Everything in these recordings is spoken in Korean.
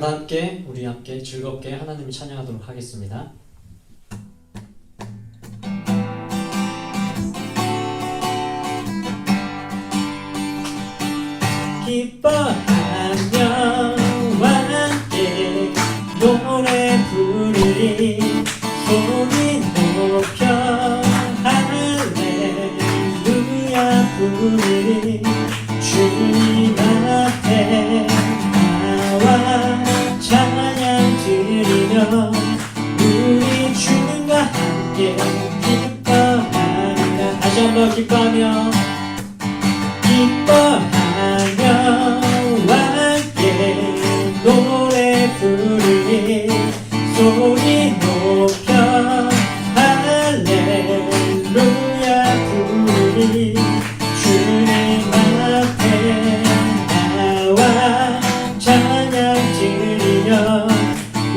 다 함께 우리 함께 즐겁게 하나님을 찬양하도록 하겠습니다. 기뻐하며 함께 노래 부르리 소리 높여 할렐루야 부르리 주님 앞에 나와 찬양 드리며 우리 주님과 함께 기뻐하리라. 다시 한번 기뻐하며 함께 노래 부르리 소리 높여 할렐루야 부르리 주님 앞에 나와 찬양 드리며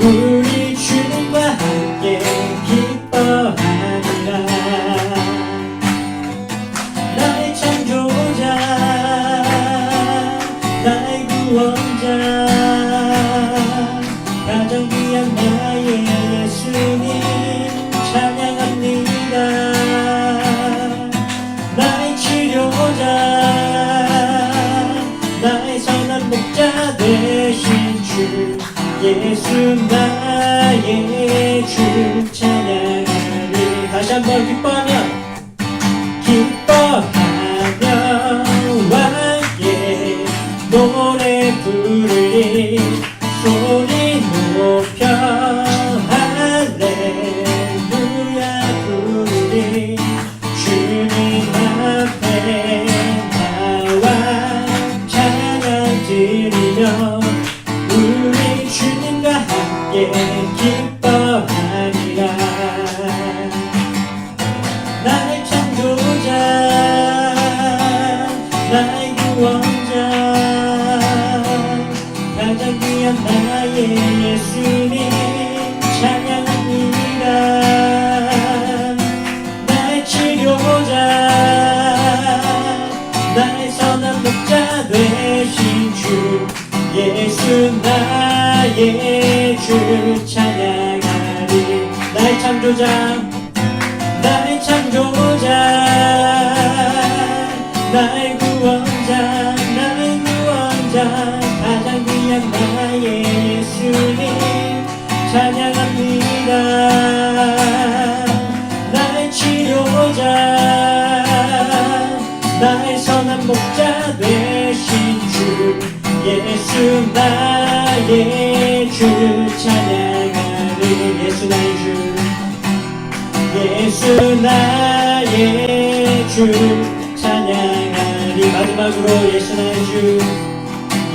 우리 주님과 함께 기뻐하리라. 나의 창조자 나의 구원자 가장 귀한 나의 예수님 찬양합니다. 나의 치료자 나의 선한 목자 되신 주 예수 나의 주 찬양하리. 다시 한번 기뻐하며 함께 노래 부르리 소리 높여 할렐루야 부르리 주님 앞에 나와 찬양 드리며 우리 주님과 함께 기뻐하리라. 나의 창조자 나의 구원자 가장 귀한 나의 예수님 찬양합니다. 나의 치료자 나의 선한 목자 되신 주 예수 나의 주 찬양하리. 나의 창조자 나의 창조자 나의 구원자 가장 귀한 나의 예수님 찬양합니다. 나의 치료자 나의 선한 목자 되신 주 예수 나의 주 찬양하리. 예수 나의 주 예수 나의 주 찬양하리. 마지막으로 예수 나의 주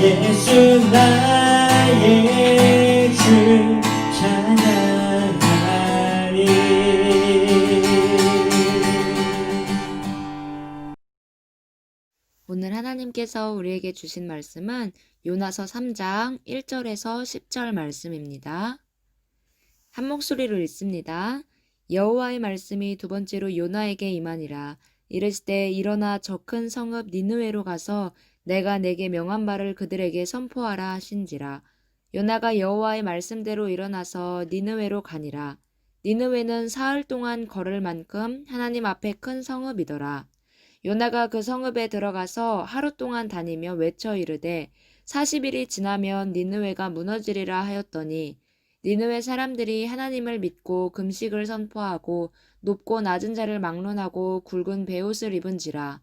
예수 나의 주 찬양하리. 오늘 하나님께서 우리에게 주신 말씀은 요나서 3장 1절에서 10절 말씀입니다. 한 목소리로 읽습니다. 여호와의 말씀이 두 번째로 요나에게 임하니라. 이르시되 일어나 저 큰 성읍 니느웨로 가서 내가 내게 명한 바를 그들에게 선포하라 하신지라. 요나가 여호와의 말씀대로 일어나서 니느웨로 가니라. 니느웨는 사흘 동안 걸을 만큼 하나님 앞에 큰 성읍이더라. 요나가 그 성읍에 들어가서 하루 동안 다니며 외쳐 이르되 40일이 지나면 니느웨가 무너지리라 하였더니 니느웨 사람들이 하나님을 믿고 금식을 선포하고 높고 낮은 자를 막론하고 굵은 베옷을 입은지라.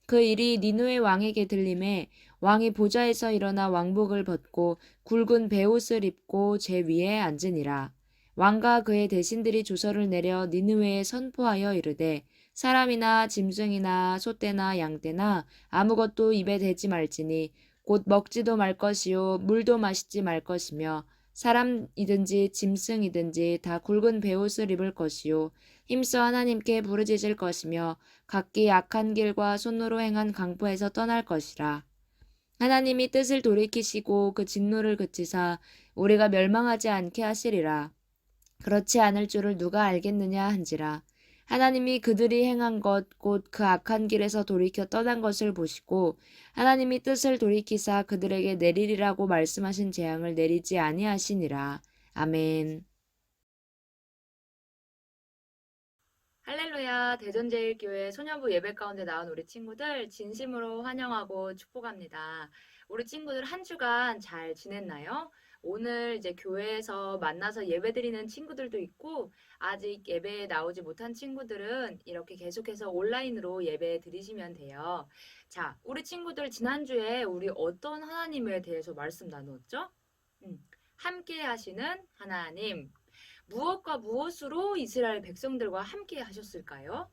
그 일이 니느웨 왕에게 들림에 왕이 보좌에서 일어나 왕복을 벗고 굵은 베옷을 입고 제 위에 앉으니라. 왕과 그의 대신들이 조서를 내려 니느웨에 선포하여 이르되 사람이나 짐승이나 소떼나 양떼나 아무것도 입에 대지 말지니 곧 먹지도 말 것이요 물도 마시지 말 것이며 사람이든지 짐승이든지 다 굵은 베옷을 입을 것이요 힘써 하나님께 부르짖을 것이며 각기 악한 길과 손으로 행한 강포에서 떠날 것이라. 하나님이 뜻을 돌이키시고 그 진노를 그치사 우리가 멸망하지 않게 하시리라. 그렇지 않을 줄을 누가 알겠느냐 한지라. 하나님이 그들이 행한 것 곧 그 악한 길에서 돌이켜 떠난 것을 보시고 하나님이 뜻을 돌이키사 그들에게 내리리라고 말씀하신 재앙을 내리지 아니하시니라. 아멘. 할렐루야. 대전제일교회 소년부 예배 가운데 나온 우리 친구들 진심으로 환영하고 축복합니다. 우리 친구들 한 주간 잘 지냈나요? 오늘 이제 교회에서 만나서 예배드리는 친구들도 있고 아직 예배에 나오지 못한 친구들은 이렇게 계속해서 온라인으로 예배 드리시면 돼요. 자, 우리 친구들 지난주에 우리 어떤 하나님에 대해서 말씀 나누었죠? 함께 하시는 하나님. 무엇과 무엇으로 이스라엘 백성들과 함께 하셨을까요?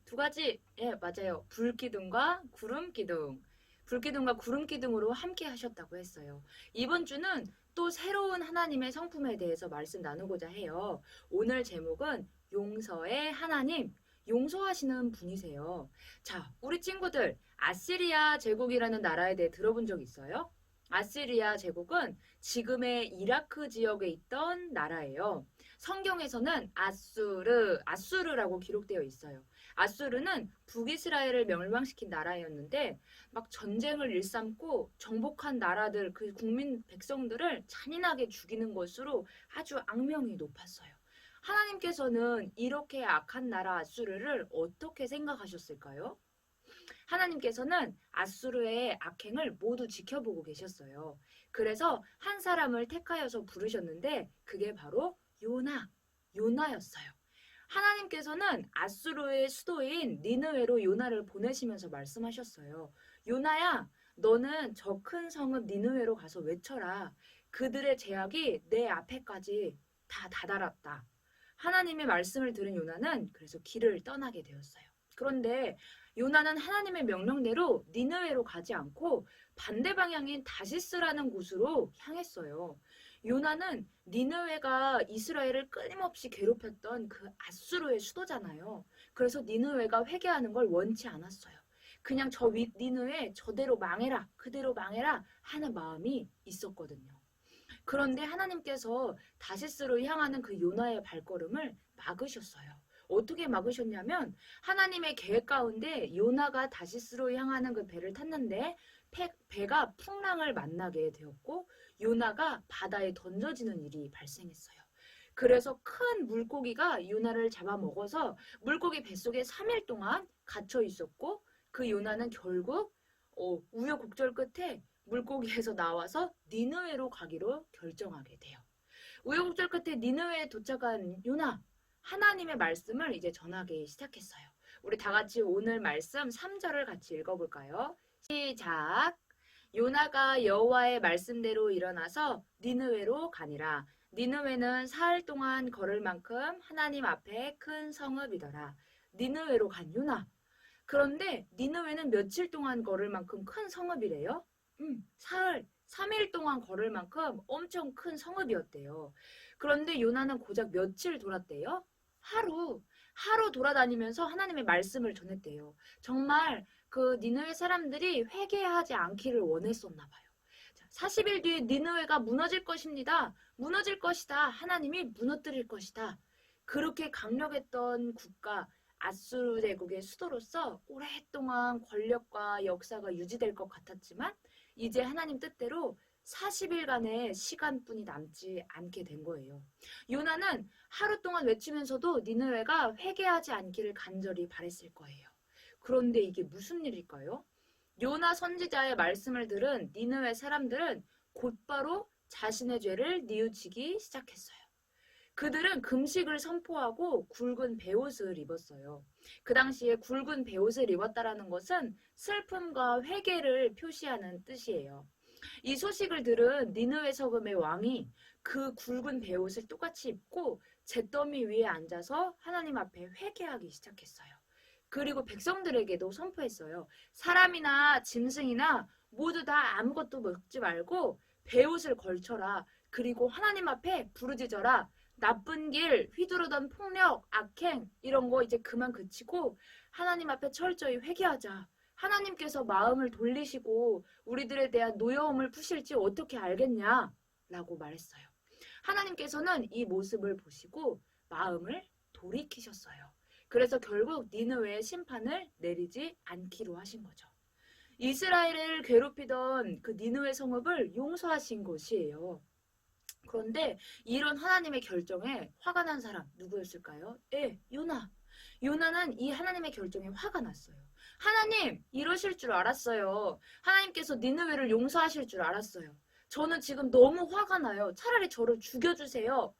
두 가지. 예, 맞아요. 불기둥과 구름기둥. 불기둥과 구름기둥으로 함께 하셨다고 했어요. 이번 주는 또 새로운 하나님의 성품에 대해서 말씀 나누고자 해요. 오늘 제목은 용서의 하나님, 용서하시는 분이세요. 자, 우리 친구들, 아시리아 제국이라는 나라에 대해 들어본 적 있어요? 아시리아 제국은 지금의 이라크 지역에 있던 나라예요. 성경에서는 아수르라고 기록되어 있어요. 아수르는 북이스라엘을 멸망시킨 나라였는데 막 전쟁을 일삼고 정복한 나라들 그 국민 백성들을 잔인하게 죽이는 것으로 아주 악명이 높았어요. 하나님께서는 이렇게 악한 나라 아수르를 어떻게 생각하셨을까요? 하나님께서는 아수르의 악행을 모두 지켜보고 계셨어요. 그래서 한 사람을 택하여서 부르셨는데 그게 바로 요나였어요. 하나님께서는 아수르의 수도인 니느웨로 요나를 보내시면서 말씀하셨어요. 요나야, 너는 저 큰 성읍 니느웨로 가서 외쳐라. 그들의 죄악이 내 앞에까지 다 다다랐다. 하나님의 말씀을 들은 요나는 그래서 길을 떠나게 되었어요. 그런데 요나는 하나님의 명령대로 니느웨로 가지 않고 반대 방향인 다시스라는 곳으로 향했어요. 요나는 니느웨가 이스라엘을 끊임없이 괴롭혔던 그 아수르의 수도잖아요. 그래서 니느웨가 회개하는 걸 원치 않았어요. 그냥 저 니느웨 저대로 망해라, 그대로 망해라 하는 마음이 있었거든요. 그런데 하나님께서 다시스로 향하는 그 요나의 발걸음을 막으셨어요. 어떻게 막으셨냐면 하나님의 계획 가운데 요나가 다시스로 향하는 그 배를 탔는데 배가 풍랑을 만나게 되었고 요나가 바다에 던져지는 일이 발생했어요. 그래서 큰 물고기가 요나를 잡아먹어서 물고기 뱃속에 3일 동안 갇혀 있었고 그 요나는 결국 우여곡절 끝에 물고기에서 나와서 니느웨로 가기로 결정하게 돼요. 우여곡절 끝에 니느웨에 도착한 요나, 하나님의 말씀을 이제 전하기 시작했어요. 우리 다 같이 오늘 말씀 3절을 같이 읽어볼까요? 시작. 요나가 여호와의 말씀대로 일어나서 니느웨로 가니라. 니느웨는 사흘 동안 걸을 만큼 하나님 앞에 큰 성읍이더라. 니느웨로 간 요나. 그런데 니느웨는 며칠 동안 걸을 만큼 큰 성읍이래요? 사흘, 3일 동안 걸을 만큼 엄청 큰 성읍이었대요. 그런데 요나는 고작 며칠 돌았대요? 하루 돌아다니면서 하나님의 말씀을 전했대요. 정말 그 니느웨 사람들이 회개하지 않기를 원했었나 봐요. 40일 뒤에 니느웨가 무너질 것입니다. 무너질 것이다. 하나님이 무너뜨릴 것이다. 그렇게 강력했던 국가 아수르 제국의 수도로서 오랫동안 권력과 역사가 유지될 것 같았지만 이제 하나님 뜻대로 40일간의 시간뿐이 남지 않게 된 거예요. 요나는 하루 동안 외치면서도 니느웨가 회개하지 않기를 간절히 바랬을 거예요. 그런데 이게 무슨 일일까요? 요나 선지자의 말씀을 들은 니느웨 사람들은 곧바로 자신의 죄를 뉘우치기 시작했어요. 그들은 금식을 선포하고 굵은 베옷을 입었어요. 그 당시에 굵은 베옷을 입었다라는 것은 슬픔과 회개를 표시하는 뜻이에요. 이 소식을 들은 니느웨 서금의 왕이 그 굵은 베옷을 똑같이 입고 잿더미 위에 앉아서 하나님 앞에 회개하기 시작했어요. 그리고 백성들에게도 선포했어요. 사람이나 짐승이나 모두 다 아무것도 먹지 말고 베옷을 걸쳐라. 그리고 하나님 앞에 부르짖어라. 나쁜 길, 휘두르던 폭력, 악행 이런 거 이제 그만 그치고 하나님 앞에 철저히 회개하자. 하나님께서 마음을 돌리시고 우리들에 대한 노여움을 푸실지 어떻게 알겠냐? 라고 말했어요. 하나님께서는 이 모습을 보시고 마음을 돌이키셨어요. 그래서 결국 니느웨의 심판을 내리지 않기로 하신 거죠. 이스라엘을 괴롭히던 그 니느웨 성읍을 용서하신 것이에요. 그런데 이런 하나님의 결정에 화가 난 사람 누구였을까요? 요나. 요나는 이 하나님의 결정에 화가 났어요. 하나님, 이러실 줄 알았어요. 하나님께서 니느웨를 용서하실 줄 알았어요. 저는 지금 너무 화가 나요. 차라리 저를 죽여주세요.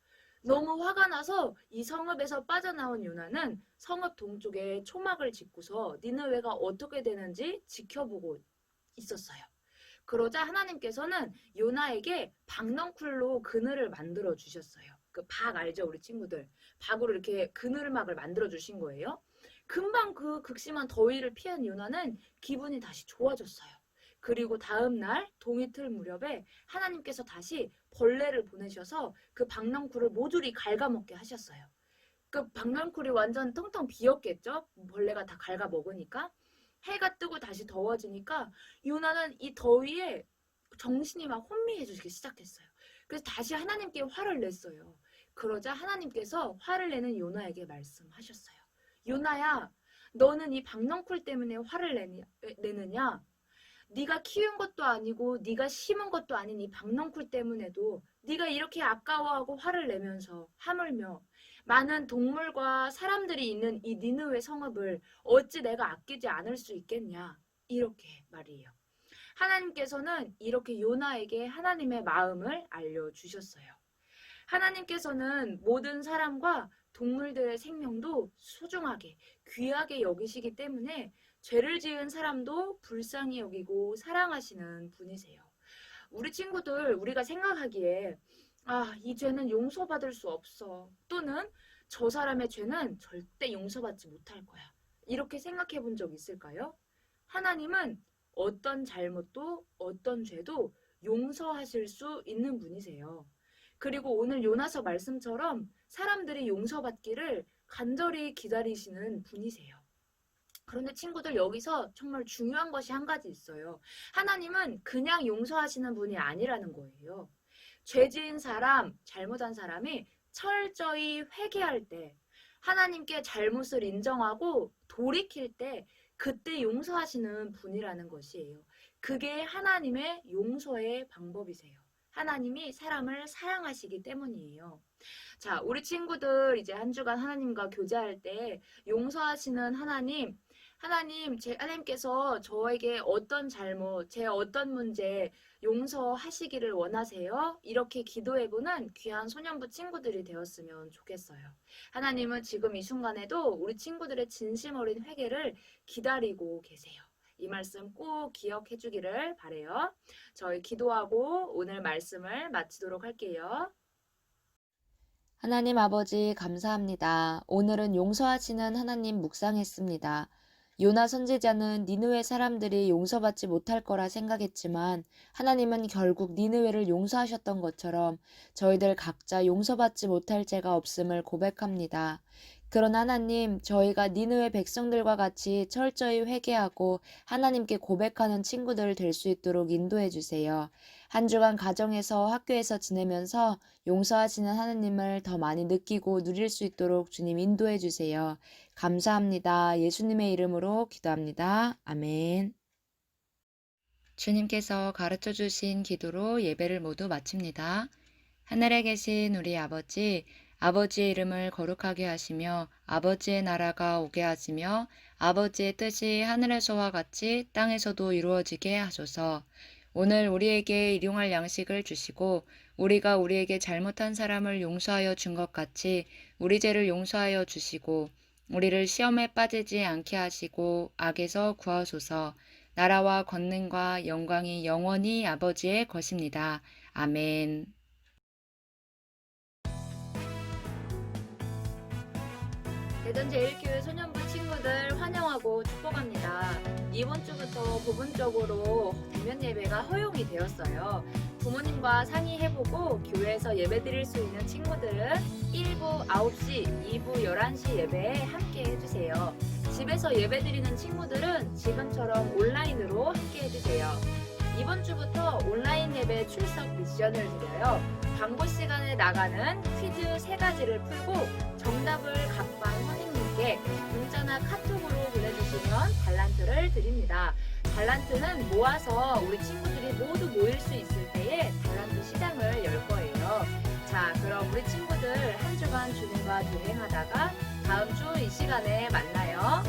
너무 화가 나서 이 성읍에서 빠져나온 요나는 성읍 동쪽에 초막을 짓고서 니느웨가 어떻게 되는지 지켜보고 있었어요. 그러자 하나님께서는 요나에게 박넝쿨로 그늘을 만들어 주셨어요. 그 박 알죠, 우리 친구들? 박으로 이렇게 그늘막을 만들어 주신 거예요. 금방 그 극심한 더위를 피한 요나는 기분이 다시 좋아졌어요. 그리고 다음 날 동이틀 무렵에 하나님께서 다시 벌레를 보내셔서 그 박넝쿨을 모조리 갉아먹게 하셨어요. 그 박넝쿨이 완전 텅텅 비었겠죠? 벌레가 다 갉아먹으니까. 해가 뜨고 다시 더워지니까 요나는 이 더위에 정신이 막 혼미해지기 시작했어요. 그래서 다시 하나님께 화를 냈어요. 그러자 하나님께서 화를 내는 요나에게 말씀하셨어요. 요나야, 너는 이 박넝쿨 때문에 화를 내느냐? 네가 키운 것도 아니고 네가 심은 것도 아닌 이 박넝쿨 때문에도 네가 이렇게 아까워하고 화를 내면서 하물며 많은 동물과 사람들이 있는 이 니느웨 성읍을 어찌 내가 아끼지 않을 수 있겠냐? 이렇게 말이에요. 하나님께서는 이렇게 요나에게 하나님의 마음을 알려주셨어요. 하나님께서는 모든 사람과 동물들의 생명도 소중하게, 귀하게 여기시기 때문에 죄를 지은 사람도 불쌍히 여기고 사랑하시는 분이세요. 우리 친구들, 우리가 생각하기에 이 죄는 용서받을 수 없어. 또는 저 사람의 죄는 절대 용서받지 못할 거야. 이렇게 생각해 본 적 있을까요? 하나님은 어떤 잘못도 어떤 죄도 용서하실 수 있는 분이세요. 그리고 오늘 요나서 말씀처럼 사람들이 용서받기를 간절히 기다리시는 분이세요. 그런데 친구들, 여기서 정말 중요한 것이 한 가지 있어요. 하나님은 그냥 용서하시는 분이 아니라는 거예요. 죄 지은 사람, 잘못한 사람이 철저히 회개할 때, 하나님께 잘못을 인정하고 돌이킬 때 그때 용서하시는 분이라는 것이에요. 그게 하나님의 용서의 방법이세요. 하나님이 사람을 사랑하시기 때문이에요. 자, 우리 친구들 이제 한 주간 하나님과 교제할 때 용서하시는 하나님, 하나님께서 저에게 어떤 잘못, 제 어떤 문제 용서하시기를 원하세요? 이렇게 기도해보는 귀한 소년부 친구들이 되었으면 좋겠어요. 하나님은 지금 이 순간에도 우리 친구들의 진심 어린 회개를 기다리고 계세요. 이 말씀 꼭 기억해 주기를 바라요. 저희 기도하고 오늘 말씀을 마치도록 할게요. 하나님 아버지 감사합니다. 오늘은 용서하시는 하나님 묵상했습니다. 요나 선지자는 니느웨 사람들이 용서받지 못할 거라 생각했지만 하나님은 결국 니느웨를 용서하셨던 것처럼 저희들 각자 용서받지 못할 죄가 없음을 고백합니다. 그런 하나님, 저희가 니느웨 백성들과 같이 철저히 회개하고 하나님께 고백하는 친구들 될 수 있도록 인도해 주세요. 한 주간 가정에서 학교에서 지내면서 용서하시는 하나님을 더 많이 느끼고 누릴 수 있도록 주님 인도해 주세요. 감사합니다. 예수님의 이름으로 기도합니다. 아멘. 주님께서 가르쳐 주신 기도로 예배를 모두 마칩니다. 하늘에 계신 우리 아버지, 아버지의 이름을 거룩하게 하시며 아버지의 나라가 오게 하시며 아버지의 뜻이 하늘에서와 같이 땅에서도 이루어지게 하소서. 오늘 우리에게 일용할 양식을 주시고 우리가 우리에게 잘못한 사람을 용서하여 준 것 같이 우리 죄를 용서하여 주시고 우리를 시험에 빠지지 않게 하시고 악에서 구하소서. 나라와 권능과 영광이 영원히 아버지의 것입니다. 아멘. 대전제일교회 소년부 친구들 환영하고 축복합니다. 이번 주부터 부분적으로 대면 예배가 허용이 되었어요. 부모님과 상의해보고 교회에서 예배드릴 수 있는 친구들은 1부 9시, 2부 11시 예배에 함께 해주세요. 집에서 예배드리는 친구들은 지금처럼 온라인으로 함께 해주세요. 이번 주부터 온라인 예배 출석 미션을 드려요. 광고 시간에 나가는 퀴즈 3가지를 풀고 정답을 각반 선생님께 저에게 문자나 카톡으로 보내주시면 달란트를 드립니다. 달란트는 모아서 우리 친구들이 모두 모일 수 있을 때에 달란트 시장을 열 거예요. 자, 그럼 우리 친구들 한 주간 주님과 동행하다가 다음 주 이 시간에 만나요.